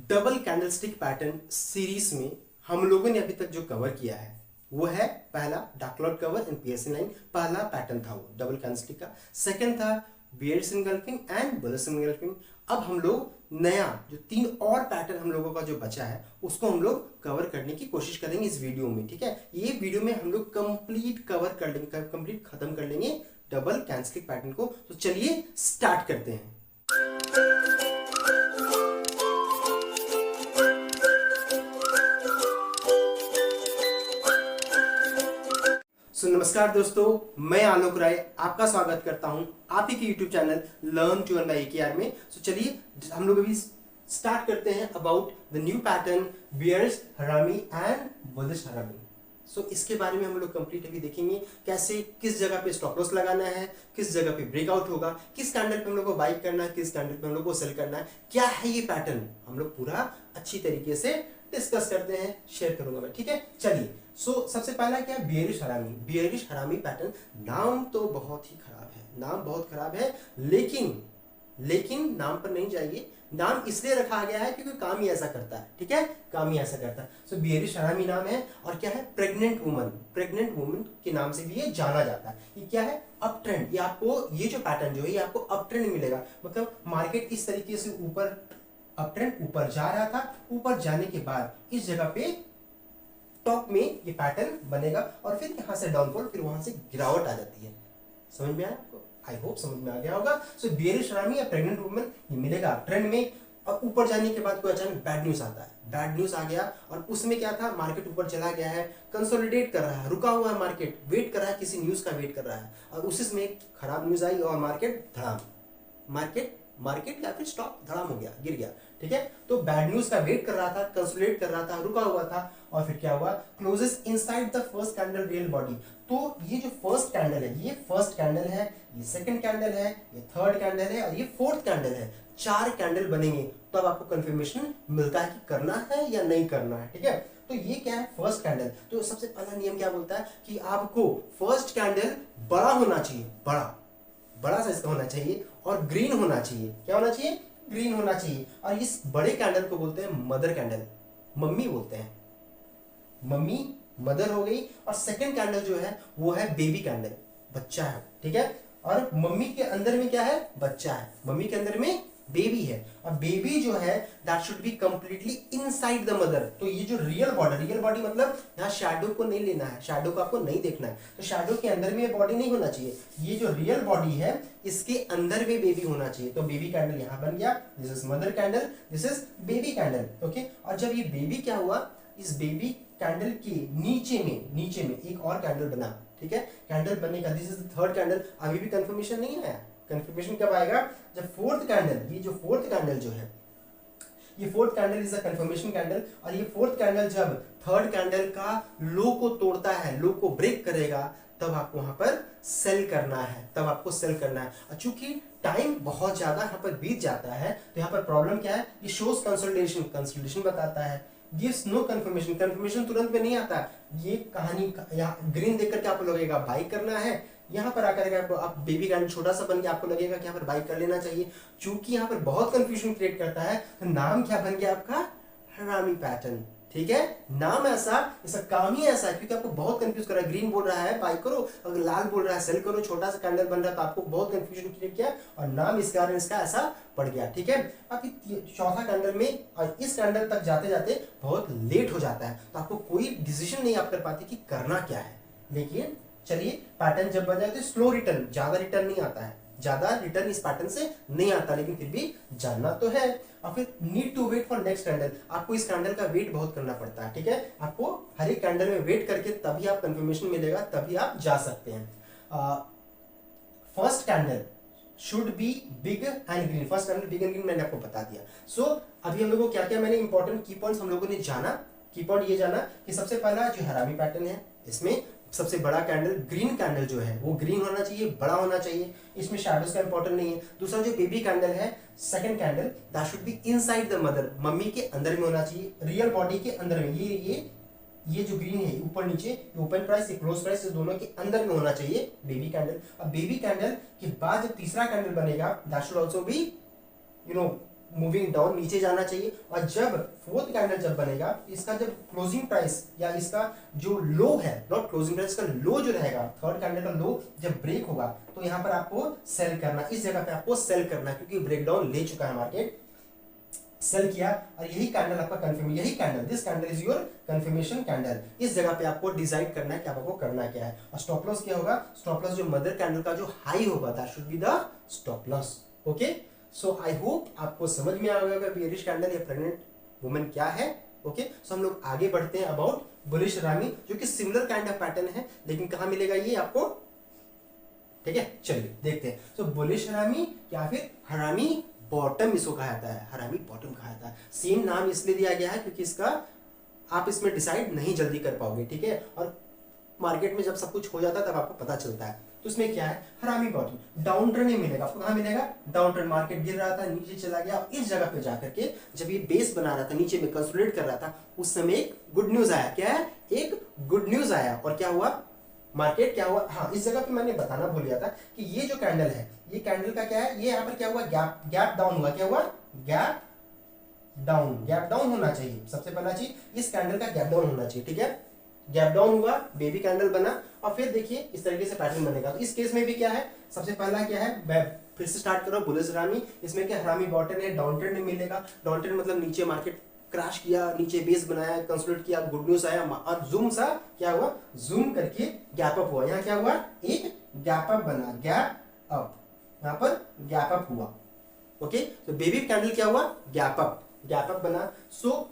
Double candlestick pattern series में हम लोगों ने अभी तक जो कवर किया है वो है पहला dark cover and piercing line. पहला पैटर्न था वो डबल कैंडलस्टिक का। सेकंड था bears engulfing and bulls engulfing. अब हम लोग नया जो 3 और पैटर्न हम लोगों का जो बचा है उसको हम लोग कवर करने की कोशिश करेंगे इस वीडियो में। ठीक है, ये वीडियो में हम लोग कंप्लीट कवर कर लेंगे, कंप्लीट खत्म कर लेंगे डबल कैंडलस्टिक पैटर्न को। तो चलिए स्टार्ट करते हैं। नमस्कार दोस्तों, मैं आलोक राय आपका स्वागत करता हूं आप ही के YouTube channel learn to earn by AKR में। चलिए हम लोग अभी स्टार्ट करते हैं about the new pattern bears harami and bullish harami. इसके बारे में हम लोग कंप्लीट अभी देखेंगे कैसे, किस जगह पे स्टॉप लॉस लगाना है, किस जगह पे ब्रेकआउट होगा, किस कैंडल पे हम लोग को बाई करना है, किस कैंडल पे हम लोग को सेल करना है, क्या है ये पैटर्न, हम लोग पूरा अच्छी तरीके से डिस्कस करते हैं, शेयर करूंगा मैं। ठीक है, चलिए। सबसे पहला क्या है, बियरिश हरामी। बियरिश हरामी पैटर्न, नाम तो बहुत ही खराब है, नाम बहुत खराब है, लेकिन नाम पर नहीं जाइए। नाम इसलिए रखा गया है क्योंकि काम ही ऐसा करता है। ठीक है, काम ही ऐसा करता है। बियरिश हरामी नाम है और क्या है, प्रेग्नेंट वुमन के नाम से भी ये जाना जाता है। ये क्या है, अप ट्रेंड। ये आपको ये जो पैटर्न जो है ये आपको अप ट्रेंड मिलेगा। मतलब मार्केट इस तरीके से ऊपर अप ट्रेंड ऊपर जा रहा था, ऊपर जाने के बाद इस जगह पे टॉप में ये पैटर्न बनेगा और फिर यहां से डाउनफॉल, फिर वहां से गिरावट आ जाती है। समझ में आया आपको? आई होप समझ में आ गया होगा। बियरिश हरामी या प्रेग्नेंट वुमन ये मिलेगा ट्रेंड में और ऊपर जाने के बाद कोई अचानक बैड न्यूज आता है, बैड न्यूज आ गया और उसमें क्या था, मार्केट ऊपर चला गया है, कंसोलिडेट कर रहा है, रुका हुआ है, मार्केट वेट कर रहा है, किसी न्यूज का वेट कर रहा है और उसी में खराब न्यूज आई और मार्केट धड़ाम, मार्केट या फिर स्टॉक धड़ाम हो गया, गिर गया। ठीक है, तो बैड न्यूज का वेट कर रहा था, कंसोलिडेट कर रहा था, रुका हुआ था और फिर क्या हुआ, closes inside the first candle real body. तो ये जो फर्स्ट कैंडल है, ये फर्स्ट कैंडल है, ये सेकंड कैंडल है, ये थर्ड कैंडल है और ये फोर्थ कैंडल है। 4 कैंडल बनेंगे तो अब आपको कंफर्मेशन मिलता है कि करना है या नहीं करना है। ठीक है, तो ये क्या है, फर्स्ट कैंडल। तो सबसे पहला नियम क्या बोलता है कि आपको फर्स्ट कैंडल बड़ा होना चाहिए, बड़ा साइज का होना चाहिए और ग्रीन होना चाहिए। क्या होना चाहिए, ग्रीन होना चाहिए। और इस बड़े कैंडल को बोलते हैं मदर कैंडल, मम्मी बोलते हैं, मम्मी मदर हो गई। और सेकंड कैंडल जो है वो है बेबी कैंडल, बच्चा है। ठीक है, और मम्मी के अंदर में क्या है, बच्चा है, मम्मी के अंदर में बेबी है और बेबी जो है that should be completely inside the mother. तो ये जो रियल बॉडी मतलब यहाँ शैडो को नहीं लेना है, शैडो को आपको नहीं देखना है, तो शैडो के अंदर में बॉडी नहीं होना चाहिए। ये जो रियल बॉडी है इसके अंदर में बेबी होना चाहिए। तो बेबी कैंडल यहाँ बन गया, this is mother candle, this is baby candle. Okay, और जब ये बेबी क्या हुआ, इस बेबी कैंडल के नीचे में एक और कैंडल बना। ठीक है, कैंडल बनने का, this is the third candle. अभी भी कंफर्मेशन नहीं आया, कंफर्मेशन कब आएगा, जब फोर्थ कैंडल, ये जो फोर्थ कैंडल जो है, ये fourth candle is a confirmation candle. और ये फोर्थ कैंडल जब थर्ड कैंडल का लो को तोड़ता है, लो को ब्रेक करेगा, तब आपको वहां पर सेल करना है, तब आपको सेल करना है। और चूंकि टाइम बहुत ज्यादा यहाँ पर बीत जाता है तो यहाँ पर प्रॉब्लम क्या है, ये शोज कंसोलिडेशन बताता है, गिव्स नो कंफर्मेशन तुरंत में नहीं आता। ये कहानी यहाँ ग्रीन देख करके आपको लगेगा बाई करना है, यहाँ पर आकर आप बेबी कैंडल छोटा सा बन के आपको लगेगा कि यहाँ पर बाई कर लेना चाहिए। चूंकि यहाँ पर बहुत कंफ्यूजन क्रिएट करता है तो नाम क्या बन गया आपका, हरामी पैटर्न। ठीक है, नाम ऐसा, इसका काम ही ऐसा है क्योंकि आपको बहुत कंफ्यूज कर रहा है। ग्रीन बोल रहा है बाई करो, अगर लाल बोल रहा है सेल करो, छोटा सा कैंडल बन रहा है तो आपको बहुत कंफ्यूजन क्रिएट किया और नाम इस कारण इसका ऐसा पड़ गया। ठीक है, अभी चौथा कैंडल में और इस कैंडल तक जाते जाते बहुत लेट हो जाता है तो आपको कोई डिसीजन नहीं आप कर पाते कि करना क्या है। लेकिन चलिए, पैटर्न जब बन जाए तो स्लो रिटर्न, ज्यादा रिटर्न नहीं आता है, ज्यादा रिटर्न इस पैटर्न से नहीं आता, लेकिन फिर भी जानना तो है। और फिर need to wait for next candle, आपको इस कैंडल का वेट बहुत करना पड़ता है। ठीक है, आपको हर एक कैंडल में वेट करके तभी आप कंफर्मेशन मिलेगा, तभी आप जा सकते हैं। First candle should be big and green, first candle big and green मैंने आपको बता दिया। अभी हम लोगों को क्या क्या मैंने इंपॉर्टेंट की पॉइंट्स हम लोगों ने जाना। की पॉइंट ये जाना कि सबसे पहला जो हरामी पैटर्न है, इसमें सबसे बड़ा कैंडल, ग्रीन कैंडल जो है वो ग्रीन होना चाहिए, बड़ा होना चाहिए, इसमें शैडोज का इंपॉर्टेंट नहीं है। दूसरा जो बेबी कैंडल है, second candle, that should be inside the mother, mummy के अंदर में होना चाहिए, रियल बॉडी के अंदर में। ये जो ग्रीन है ऊपर नीचे, ओपन प्राइस, क्लोज प्राइस, दोनों के अंदर में होना चाहिए बेबी कैंडल। अब बेबी कैंडल के बाद जब तीसरा कैंडल बनेगा, that should also be moving down, नीचे जाना चाहिए। और जब फोर्थ कैंडल जब बनेगा, इसका जब क्लोजिंग प्राइस या इसका जो लो है, नॉट क्लोजिंग प्राइस, इसका लो जो रहेगा, थर्ड कैंडल का लो जब ब्रेक होगा तो यहाँ पर आपको सेल करना, इस जगह पे आपको सेल करना, क्योंकि ब्रेकडाउन ले चुका है मार्केट, सेल किया। और यही कैंडल आपका कंफर्म, यही candle, this candle is your confirmation candle. इस जगह पे आपको डिसाइड करना है कि आपको करना क्या है। और स्टॉप लॉस क्या होगा, स्टॉप लॉस जो मदर कैंडल का जो हाई होगा, that should be the stop loss. Okay, so I hope आपको समझ में आ गया बियरिश कैंडल या प्रेग्नेंट वुमन क्या है। ओके, सो हम लोग आगे बढ़ते हैं अबाउट बुलिश हरामी, जो कि सिमिलर काइंड ऑफ पैटर्न है, लेकिन कहां मिलेगा ये आपको, ठीक है। चलिए देखते हैं। सो बुलिश हरामी या फिर हरामी बॉटम इसको कहा जाता है, हरामी बॉटम कहा जाता है। सेम नाम इसलिए दिया गया है क्योंकि इसका आप इसमें डिसाइड नहीं जल्दी कर पाओगे, ठीक है। और मार्केट में जब सब कुछ हो जाता है तब आपको पता चलता है। तो इसमें क्या है, हरामी बॉटम, डाउन ट्रेंड नहीं मिलेगा आपको। कहां मिलेगा, डाउन ट्रेंड, मार्केट गिर रहा था, नीचे चला गया, और इस जगह पे जाकर के जब ये बेस बना रहा था, नीचे में कंसोलिडेट कर रहा था, उस समय एक गुड न्यूज आया। क्या है, एक गुड न्यूज आया। और क्या हुआ, मार्केट क्या हुआ, हाँ इस जगह पे मैंने बताना भूल गया था कि ये जो कैंडल है, ये कैंडल का क्या है, ये यहाँ पर क्या हुआ, गैप डाउन हुआ। क्या हुआ, गैप डाउन होना चाहिए। सबसे पहला चीज इस कैंडल का गैप डाउन होना चाहिए, ठीक है। गैप डाउन हुआ, बेबी कैंडल बना, और फिर देखिए इस तरीके से पैटर्न बनेगा। तो इस केस में भी क्या है, सबसे पहला क्या है, फिर से स्टार्ट करो, बुलिश हरामी। इसमें क्या, हरामी बॉटम है, डाउन ट्रेंड नहीं मिलेगा। डाउन ट्रेंड मतलब नीचे मार्केट क्रैश किया, नीचे बेस बनाया, कंसोलिडेट किया, गुड न्यूज आया, और जूम सा क्या हुआ, जूम करके गैप अप हुआ। यहाँ क्या हुआ, एक गैप अप बना, गैप अप, यहाँ पर गैप अप हुआ। ओके, तो बेबी कैंडल क्या हुआ, गैप अप बना। So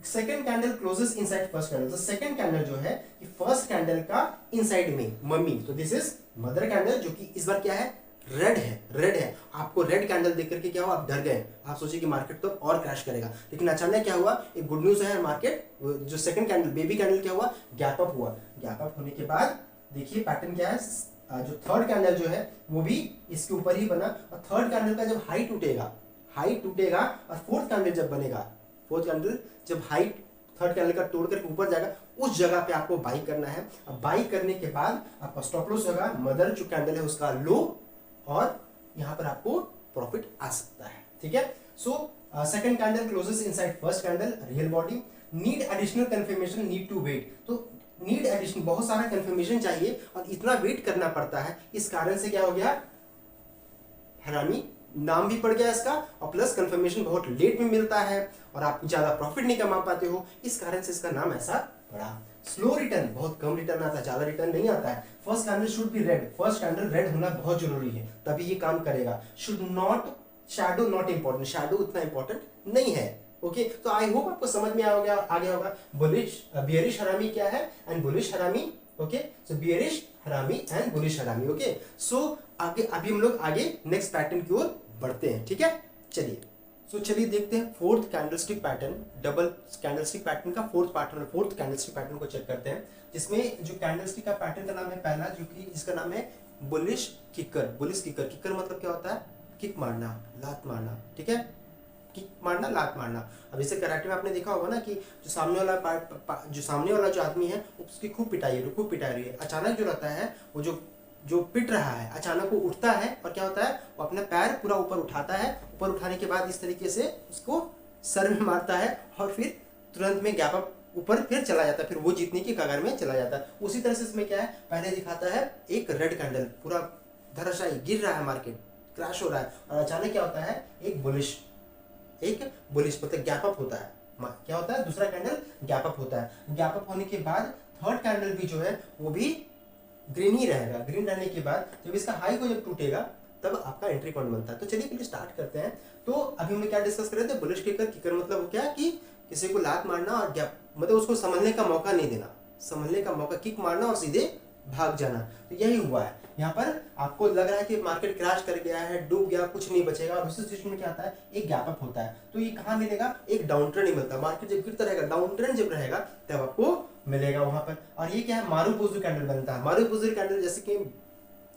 second candle closes inside first candle. तो सेकंड कैंडल जो है, ये फर्स्ट कैंडल का इनसाइड में मम्मी, तो दिस इज मदर कैंडल, जो कि इस बार क्या है, रेड है। आपको रेड कैंडल देख करके क्या हुआ, आप डर गए, आप सोचे कि मार्केट तो और क्रैश करेगा, लेकिन अचानक क्या हुआ, एक गुड न्यूज है, मार्केट जो सेकंड कैंडल बेबी कैंडल क्या हुआ, गैप अप हुआ। गैप अप होने के बाद देखिए पैटर्न क्या है, जो थर्ड कैंडल जो है वो भी इसके ऊपर ही बना। और थर्ड कैंडल का जब हाई टूटेगा और फोर्थ कैंडल जब बनेगा, फोर्थ कैंडल जब हाई थर्ड कैंडल का तोड़ करके ऊपर जाएगा, उस जगह पे आपको बाई करना है। अब बाई करने के बाद आपका स्टॉप लॉस होगा, मदर जो कैंडल है उसका लो, और यहां पर आपको प्रॉफिट आ सकता है, ठीक है। So second candle closes inside first candle, real body, need additional confirmation, need to wait. तो नीड एडिशनल, बहुत सारा कंफर्मेशन चाहिए और इतना वेट करना पड़ता है। इस कारण से क्या हो गया, हरामी नाम भी पड़ गया इसका, और प्लस कंफर्मेशन बहुत लेट में मिलता है और आप ज्यादा प्रॉफिट नहीं कमा पाते हो, इस कारण से इसका नाम ऐसा पड़ा। स्लो रिटर्न, बहुत कम रिटर्न आता है, ज्यादा रिटर्न नहीं आता है। First candle should be red, first candle red होना बहुत जरूरी है, तभी ये काम करेगा। Should not, shadow not important, shadow उतना इंपॉर्टेंट नहीं है। ओके, तो आई होप आपको समझ में आ गया होगा बियरिश हरामी क्या है एंड बुलिश हरामी। ओके, सो बियरिश हरामी एंड बुलिश हरामी। ओके, सो आगे अभी हम लोग आगे नेक्स्ट पैटर्न की ओर बढ़ते हैं, ठीक है। चलिए देखते हैं fourth candlestick pattern, double candlestick pattern का फोर्थ कैंडलस्टिक पैटर्न को चेक करते हैं, जिसमें जो कैंडलस्टिक का पैटर्न का नाम है पहला, जो कि इसका नाम है बुलिश किकर। किकर मतलब क्या होता है, किक मारना, लात मारना, ठीक है, किक मारना, लात मारना। अब इसे कराटे में आपने देखा होगा ना कि जो सामने वाला जो आदमी है उसकी खूब पिटाई रही है, अचानक जो रहता है वो जो पिट रहा है, अचानक वो उठता है और क्या होता है, वो अपना पैर पूरा ऊपर उठाता है, ऊपर उठाने के बाद इस तरीके से उसको सर में मारता है और फिर तुरंत में गैप अप ऊपर फिर चला जाता है, फिर वो जीतने की कगार में चला जाता है। उसी तरह से इसमें क्या है, पहले दिखाता है एक रेड कैंडल, पूरा धराशायी गिर रहा है, मार्केट क्रैश हो रहा है, और अचानक क्या होता है, एक बुलिश मतलब गैप अप होता है। क्या होता है, दूसरा कैंडल गैप अप होता है। गैप अप होने के बाद थर्ड कैंडल भी जो है वो भी ग्रीन ही रहेगा। ग्रीन रहने के बाद जब इसका हाई को जब टूटेगा तब आपका एंट्री पॉइंट बनता है। तो चलिए पहले स्टार्ट करते हैं। तो अभी हम क्या डिस्कस कर रहे थे, बुलिश किकर मतलब वो क्या कि किसी को लात मारना और गैप मतलब उसको संभलने का मौका नहीं देना, संभलने का मौका, किक मारना और सीधे भाग जाना। तो यही हुआ है यहाँ पर। आपको लग रहा है कि मार्केट क्रैश कर गया है, डूब गया, कुछ नहीं बचेगा, और उस सिचुएशन में क्या आता है, एक गैप अप होता है। तो ये कहाँ मिलेगा, एक डाउन ट्रेंड नहीं मिलता, मार्केट जब गिरता रहेगा, डाउन ट्रेंड जब रहेगा तब आपको मिलेगा वहां पर। और ये क्या है, मारुबुजु कैंडल बनता है। मारुबुजु कैंडल जैसे कि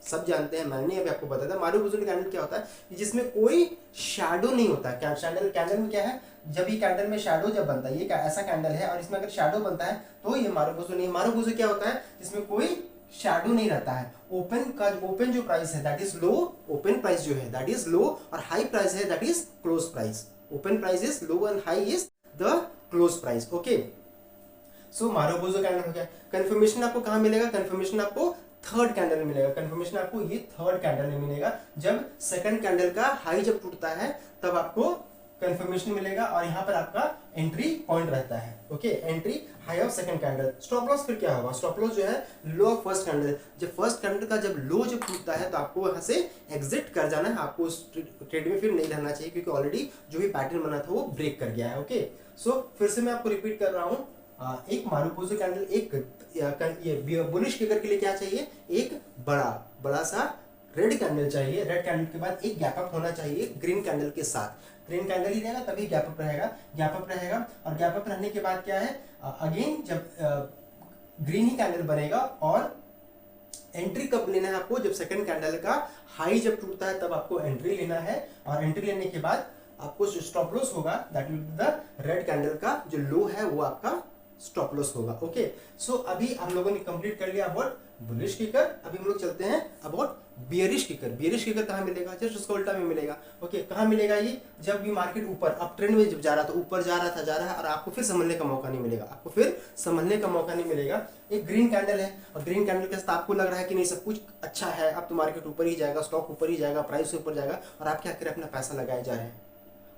सब जानते हैं, मैंने अभी आपको बताया था, मारुबुजु कैंडल क्या होता है, जिसमें कोई शैडो नहीं होता। कैंडल में क्या है, जब ये कैंडल में शैडो जब बनता है, ये ऐसा कैंडल है और इसमें अगर शैडो बनता है तो ये मारुबुजु नहीं। मारुबुजु क्या होता है, जिसमें कोई शैडो नहीं रहता है। ओपन जो प्राइस है that is low, open price जो है दैट इज लो, और हाई प्राइस है that is close price. Open price is low and high is the close price. Okay, so marubozu candle हो गया। कंफर्मेशन आपको कहाँ मिलेगा? कंफर्मेशन आपको थर्ड कैंडल में मिलेगा। कंफर्मेशन आपको ये थर्ड कैंडल में मिलेगा। जब सेकंड कैंडल का हाई जब टूटता है तब आपको कंफर्मेशन मिलेगा और यहाँ पर आपका एंट्री पॉइंट रहता है। Okay, entry high of second candle. Stop loss फिर क्या होगा? स्टॉप लॉस जो है लो ऑफ फर्स्ट कैंडल। जब फर्स्ट कैंडल का जब लो जब टूटता है तो आपको यहाँ से एग्जिट कर जाना है। आपको उस ट्रेड में फिर नहीं रहना चाहिए क्योंकि ऑलरेडी जो भी पैटर्न बना था वो ब्रेक कर गया है। ओके, सो फिर से मैं आपको रिपीट कर रहा हूँ, एक मारुबोजो कैंडल, एक बुलिश फिगर के लिए क्या चाहिए? एक बड़ा सा रेड कैंडल चाहिए। रेड कैंडल के बाद एक गैप अप होना चाहिए ग्रीन कैंडल के साथ। ग्रीन कैंडल ही रहेगा तभी गैप अप रहेगा। गैप अप रहेगा और गैप अप रहने के बाद क्या है, अगेन जब ग्रीन ही कैंडल बनेगा और एंट्री कब लेना है आपको? जब सेकंड कैंडल का हाई जब टूटता है तब आपको एंट्री लेना है। और एंट्री लेने के बाद आपको जो स्टॉप लॉस होगा that will be the red candle का जो लो है वो आपका स्टॉप लॉस होगा। ओके, सो अभी हम लोगों ने कंप्लीट कर लिया अबाउट बुलिश किकर। अभी हम लोग चलते हैं about bearish kicker. Bearish kicker कहाँ मिलेगा? जस्ट उसका उल्टा में मिलेगा। ओके, कहाँ मिलेगा ये? जब भी मार्केट ऊपर अप ट्रेंड में जब जा रहा था, ऊपर जा रहा है और आपको फिर संभलने का मौका नहीं मिलेगा। आपको फिर संभलने का मौका नहीं मिलेगा। एक ग्रीन कैंडल है और ग्रीन कैंडल के साथ आपको लग रहा है कि नहीं सब कुछ अच्छा है, अब तो मार्केट ऊपर ही जाएगा, स्टॉक ऊपर ही जाएगा, प्राइस ऊपर जाएगा और आप क्या करें अपना पैसा लगाए जा रहे हैं।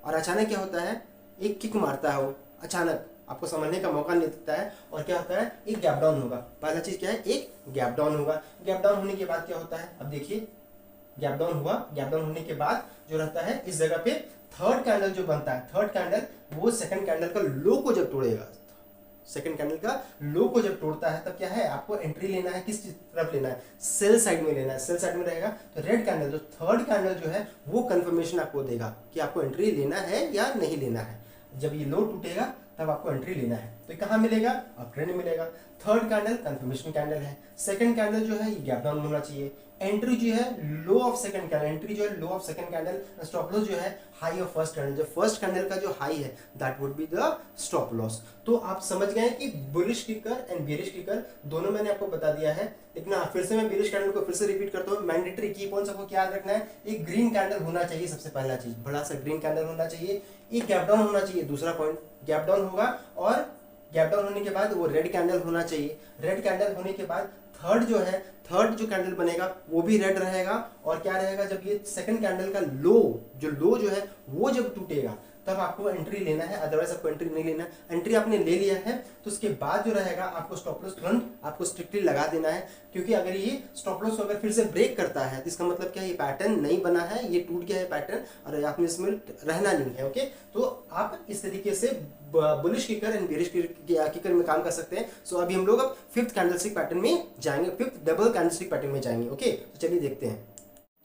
और अचानक क्या होता है? एक किक मारता है वो, अचानक आपको समझने का मौका नहीं देता है और क्या होता है? एक गैप डाउन होगा। पहला चीज क्या है? एक गैप डाउन होगा। गैप डाउन होने के बाद क्या होता है? अब देखिए, गैप डाउन हुआ। गैप डाउन होने के बाद जो रहता है इस जगह पे थर्ड कैंडल जो बनता है, थर्ड कैंडल वो सेकंड कैंडल का लो को जब तोड़ेगा, सेकंड कैंडल का लो को जब तोड़ता है तब क्या है? आपको एंट्री लेना है। किस तरफ लेना है? सेल साइड में लेना है। सेल साइड में रहेगा तो रेड कैंडल जो थर्ड कैंडल जो है वो कंफर्मेशन आपको देगा कि आपको एंट्री लेना है या नहीं लेना है। जब ये लो टूटेगा तब आपको एंट्री लेना है। तो कहाँ मिलेगा? अप ट्रेंड मिलेगा। थर्ड कैंडल कंफर्मेशन कैंडल है। सेकंड कैंडल जो है ये गैप डाउन होना चाहिए। एंट्री जो है low of second candle, entry जो है low of second candle. Stop loss जो है हाई ऑफ फर्स्ट कैंडल। जो फर्स्ट कैंडल का जो हाई है that would be the stop loss. तो आप समझ गए कि bullish kicker and bearish kicker दोनों मैंने आपको बता दिया है। लेकिन फिर से मैं बेरिश कैंडल को फिर से रिपीट करता हूँ। मैंडेटरी की पॉइंट्स आपको क्या याद रखना है? एक ग्रीन कैंडल होना चाहिए, सबसे पहला चीज बड़ा सा ग्रीन कैंडल होना चाहिए। एक गैप डाउन होना चाहिए, दूसरा पॉइंट गैप डाउन होगा और गैप डाउन होने के बाद वो रेड कैंडल होना चाहिए। रेड कैंडल होने के बाद थर्ड जो है, थर्ड जो कैंडल बनेगा वो भी रेड रहेगा। और क्या रहेगा? जब ये सेकंड कैंडल का लो जो है वो जब टूटेगा तब आपको एंट्री लेना है, अदरवाइज आपको एंट्री नहीं लेना है। एंट्री आपने ले लिया है तो उसके बाद जो रहेगा आपको स्टॉप लॉस तुरंत आपको स्ट्रिक्टली लगा देना है। क्योंकि अगर ये स्टॉप लॉस अगर फिर से ब्रेक करता है तो इसका मतलब क्या है? ये पैटर्न नहीं बना है, ये टूट गया है पैटर्न और आपने इसमें रहना नहीं है। ओके, तो आप इस तरीके से bullish kicker and bearish kicker में काम कर सकते हैं। सो अभी हम लोग अब फिफ्थ कैंडलस्टिक पैटर्न में जाएंगे, फिफ्थ डबल कैंडलस्टिक पैटर्न में जाएंगे। ओके, तो चलिए देखते हैं।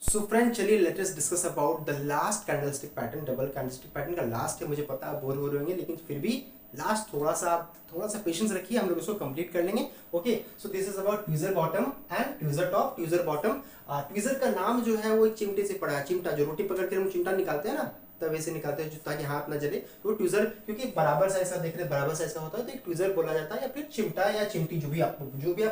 सो फ्रेंड, चलिए let us discuss about the last candlestick pattern. Double candlestick pattern का लास्ट है, मुझे पता है बोर हो रहे होंगे, लेकिन फिर भी लास्ट थोड़ा सा पेशेंस रखिए, हम लोग इसको कंप्लीट कर लेंगे। Okay, so this is about tweezer bottom and tweezer top. Tweezer bottom, tweezer का नाम जो है वो एक चिमटे से पड़ा है। चिमटा जो रोटी पकड़ के हम चिमटा निकालते हैं ना, तवे से निकालते हैं ताकि हाथ ना जले, तो ट्वीजर, क्योंकि बराबर साइज का देख रहे बराबर साइज का होता है तो एक ट्वीजर बोला जाता है या फिर चिमटा या चिमटी, जो भी आप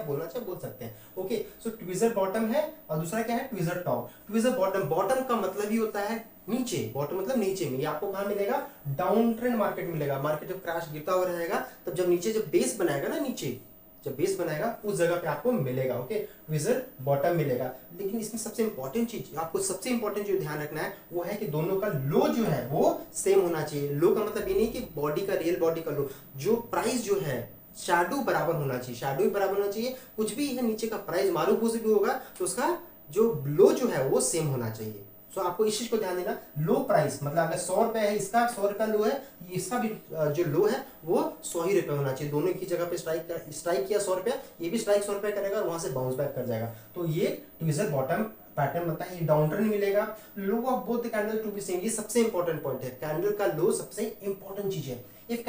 बोलना चाहे बोल सकते हैं। ओके, सो ट्वीजर बॉटम है और दूसरा क्या है? Tweezer top. Tweezer bottom, bottom का मतलब ही होता है नीचे, बॉटम मतलब नीचे में। ये आपको कहाँ मिलेगा? डाउन ट्रेंड मार्केट मिलेगा। मार्केट जब क्रैश गिरता हुआ रहेगा तब जब नीचे जब बेस बनाएगा ना, नीचे जब बेस बनाएगा उस जगह पे आपको मिलेगा। ओके, ट्वीजर बॉटम मिलेगा। लेकिन इसमें सबसे इंपॉर्टेंट चीज, आपको सबसे इंपॉर्टेंट जो ध्यान रखना है वो है कि दोनों का लो जो है वो सेम होना चाहिए। लो का मतलब ये नहीं कि बॉडी का, रियल बॉडी का लो, जो प्राइस जो है शैडो बराबर होना चाहिए, शैडो भी बराबर होना चाहिए। कुछ भी है नीचे का प्राइस मारूफूस भी होगा तो उसका जो लो जो है वो सेम होना चाहिए। सो आपको इस चीज को ध्यान देना। लो प्राइस मतलब अगर 100 रुपए है, इसका 100 रुपया लो है, इसका भी जो लो है वो 100 ही रुपए होना चाहिए। दोनों एक ही जगह पे स्ट्राइक किया 100 रुपया, ये भी स्ट्राइक 100 रुपया करेगा और वहां से बाउंस बैक कर जाएगा। तो ये ट्वीजर बॉटम पैटर्न बनता है। ये डाउन ट्रेंड मिलेगा। Low of both the candle to be same, ये सबसे इंपॉर्टेंट पॉइंट है। कैंडल का लो सबसे इंपॉर्टेंट चीज है। If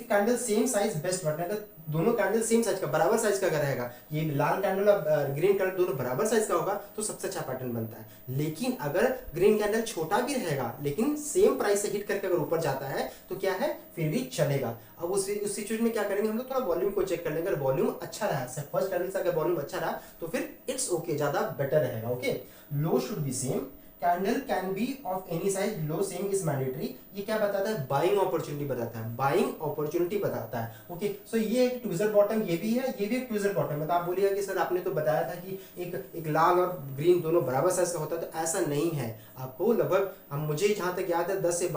candle same size best button, अगर दोनों कैंडल सेम साइज का, बराबर साइज का अगर रहेगा, ये लाल कैंडल और ग्रीन कैंडल दोनों बराबर साइज का होगा तो सबसे अच्छा पैटर्न बनता है। लेकिन अगर ग्रीन कैंडल छोटा भी रहेगा लेकिन सेम प्राइस से हिट करके अगर ऊपर जाता है तो क्या है? फिर भी चलेगा। अब उस सिचुएशन में क्या करेंगे हम लोग? थोड़ा वॉल्यूम को चेक कर लेंगे। अगर वॉल्यूम अच्छा रहा, फर्स्ट कैंडल से अगर वॉल्यूम अच्छा रहा तो फिर इट्स ओके, ज्यादा बेटर रहेगा। Okay, low should be same, candle can be of any size, low same is mandatory. ये क्या बताता है? बाइंग अपॉर्चुनिटी बताता है, बाइंग अपॉर्चुनिटी बताता है। ओके, सो ये एक ट्विजर बॉटम, ये भी है, ये भी एक ट्विजर बॉटम है। तो आप बोलिएगा कि सर आपने तो बताया था कि एक लाल और ग्रीन दोनों बराबर साइज का होता है, तो ऐसा नहीं है। आपको लगभग, हम मुझे जहां तक याद है 10 से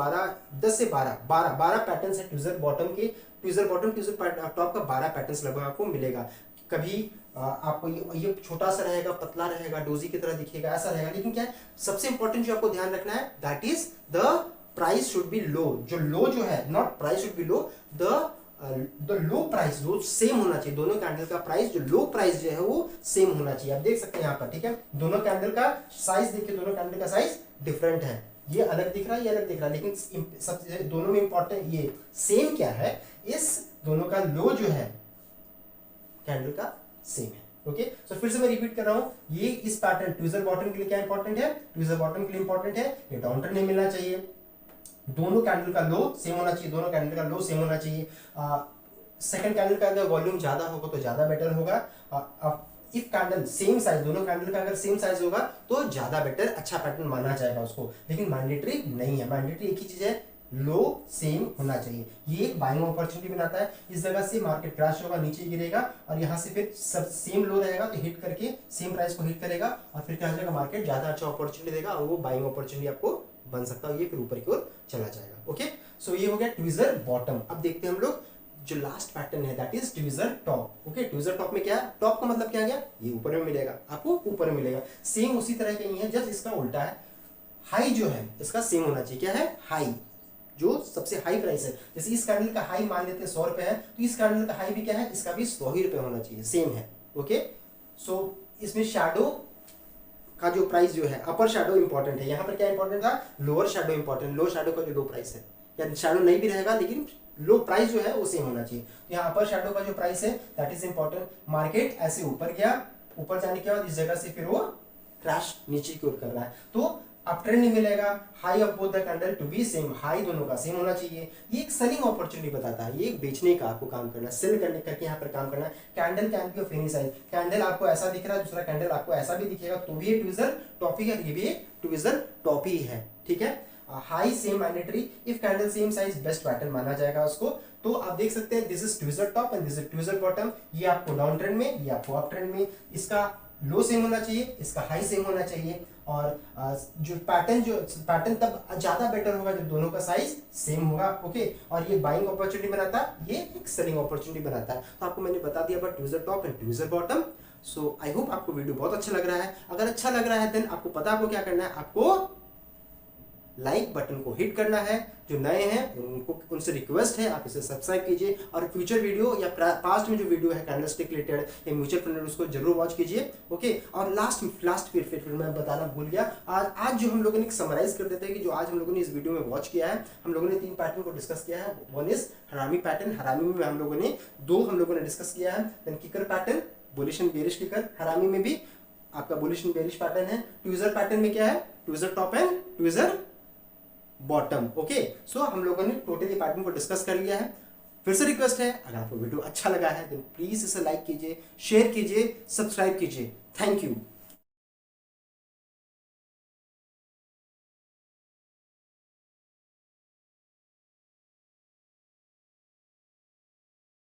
12 पैटर्न्स है ट्विजर बॉटम के। ट्विजर बॉटम, ट्विजर टॉप का 12 पैटर्न्स लगभग आपको मिलेगा। कभी आपको ये छोटा सा रहेगा, पतला रहेगा, डोजी की तरह दिखेगा, ऐसा रहेगा। लेकिन क्या है, सबसे इंपॉर्टेंट जो आपको ध्यान रखना है, that is the price should be low. जो लो जो है, not price should be low, the low price जो सेम होना चाहिए। दोनों कैंडल का प्राइस, जो लो प्राइस जो है वो सेम होना चाहिए। आप देख सकते हैं यहाँ पर, ठीक है। दोनों कैंडल का साइज देखिए, दोनों कैंडल का साइज डिफरेंट है। ये अलग दिख रहा है, ये अलग दिख रहा है, लेकिन सबसे दोनों में इंपॉर्टेंट ये सेम क्या है, इस दोनों का लो जो है कैंडल का सेम है। ओके, सो फिर से मैं रिपीट कर रहा हूं, ये इस पैटर्न ट्विजर बॉटम के लिए क्या इंपॉर्टेंट है? ट्विजर बॉटम के लिए इंपॉर्टेंट है ये डाउन ट्रेंड नहीं मिलना चाहिए, दोनों कैंडल का लो सेम होना चाहिए, दोनों कैंडल का लो सेम होना चाहिए। सेकंड कैंडल का अगर वॉल्यूम ज्यादा होगा तो ज्यादा बेटर होगा। इफ कैंडल सेम साइज, दोनों कैंडल का अगर सेम साइज होगा तो ज्यादा बेटर, अच्छा पैटर्न माना जाएगा उसको। लेकिन मैंडेटरी नहीं है, मैंडेटरी एक ही चीज है, लो सेम होना चाहिए। ये एक बाइंग अपॉर्चुनिटी बनाता है। इस जगह से मार्केट क्रैश होगा, नीचे गिरेगा, और यहाँ से फिर सब सेम लो रहेगा तो हिट करके सेम प्राइस को हिट करेगा, और फिर क्या हो जाएगा, मार्केट ज्यादा अच्छा अपॉर्चुनिटी देगा और वो बाइंग अपॉर्चुनिटी आपको बन सकता है, ये फिर ऊपर की ओर चला जाएगा। ओके, सो ये हो गया ट्विजर बॉटम। अब देखते हैं हम लोग जो लास्ट पैटर्न है, that is tweezer top. Okay, tweezer top में क्या है, टॉप का मतलब क्या गया, ये ऊपर में मिलेगा, आपको ऊपर में मिलेगा। सेम उसी तरह का ही है, जस्ट इसका उल्टा है। हाई जो है इसका सेम होना चाहिए, क्या है, हाई, जो सबसे हाई प्राइस है। जैसे इस कैंडल का हाई मान लेते हैं 100 रुपए है, तो इस कैंडल का हाई भी क्या है, इसका भी 100 ही रुपए होना चाहिए, सेम है। ओके, सो इसमें शैडो का जो प्राइस जो है, अपर शैडो इंपॉर्टेंट है। यहाँ पर क्या इंपॉर्टेंट था, लोअर शैडो इंपॉर्टेंट, लो शैडो का जो लो प्राइस है, या शैडो नहीं भी रहेगा लेकिन लो प्राइस जो है वो सेम होना चाहिए। तो यहाँ अपर शैडो का जो प्राइस है दैट इज इंपॉर्टेंट। मार्केट ऐसे ऊपर गया, ऊपर जाने के बाद इस जगह से फिर वो क्रैश नीचे की ओर कर रहा है, तो अप ट्रेंड नहीं मिलेगा। High of both the candle to be same, high दोनों का सेम होना चाहिए। ये एक सेलिंग अपॉर्चुनिटी बताता है, ये बेचने का आपको काम करना है, सेल करने करके यहाँ पर काम करना है। Candle can be of any size, candle आपको ऐसा दिख रहा है, दूसरा कैंडल आपको ऐसा भी दिखेगा, तो भी ये ट्विजर टॉप ही है, ये भी एक ट्विजर टॉप ही है, ठीक है। High same mandatory, if candle same size best pattern माना जाएगा उसको। तो आप देख सकते हैं this is tweezer top and this is tweezer bottom. ये आपको डाउन ट्रेंड में, ये आपको अप ट्रेंड में, इसका लो सेम होना चाहिए, इसका हाई सेम होना चाहिए। और जो पैटर्न तब ज्यादा बेटर होगा जब दोनों का साइज सेम होगा। ओके, और ये बाइंग अपॉर्चुनिटी बनाता है, ये एक सेलिंग अपॉर्चुनिटी बनाता है। तो आपको मैंने बता दिया about tweezer top and tweezer bottom. So I hope आपको वीडियो बहुत अच्छा लग रहा है। अगर अच्छा लग रहा है देन आपको पता आपको क्या करना है, आपको लाइक बटन को हिट करना है। जो नए हैं उनको, उनसे रिक्वेस्ट है आप इसे सब्सक्राइब कीजिए, और फ्यूचर वीडियो या पास्ट में जो वीडियो है कैंडलस्टिक रिलेटेड या म्यूचुअल फंड, उसको जरूर वॉच कीजिए। ओके, और लास्ट फिर मैं बताना भूल गया, आज जो हम लोगों ने समराइज कर देते हैं कि जो आज हम लोगों ने इस वीडियो में वॉच किया है, हम लोगों ने 3 पैटर्न को डिस्कस किया है। वन इज हरामी पैटर्न, हरामी में हम लोगों ने 2 डिस्कस किया है। Then kicker pattern, bullish and bearish kicker, harami में भी आपका बुलिश एंड बेरिश पैटर्न है। ट्विजर पैटर्न में क्या है, tweezer top and tweezer bottom. Okay, so हम लोगों ने टोटली पैटर्न को डिस्कस कर लिया है। फिर से रिक्वेस्ट है, अगर आपको वीडियो अच्छा लगा है तो प्लीज इसे लाइक कीजिए, शेयर कीजिए, सब्सक्राइब कीजिए। Thank you.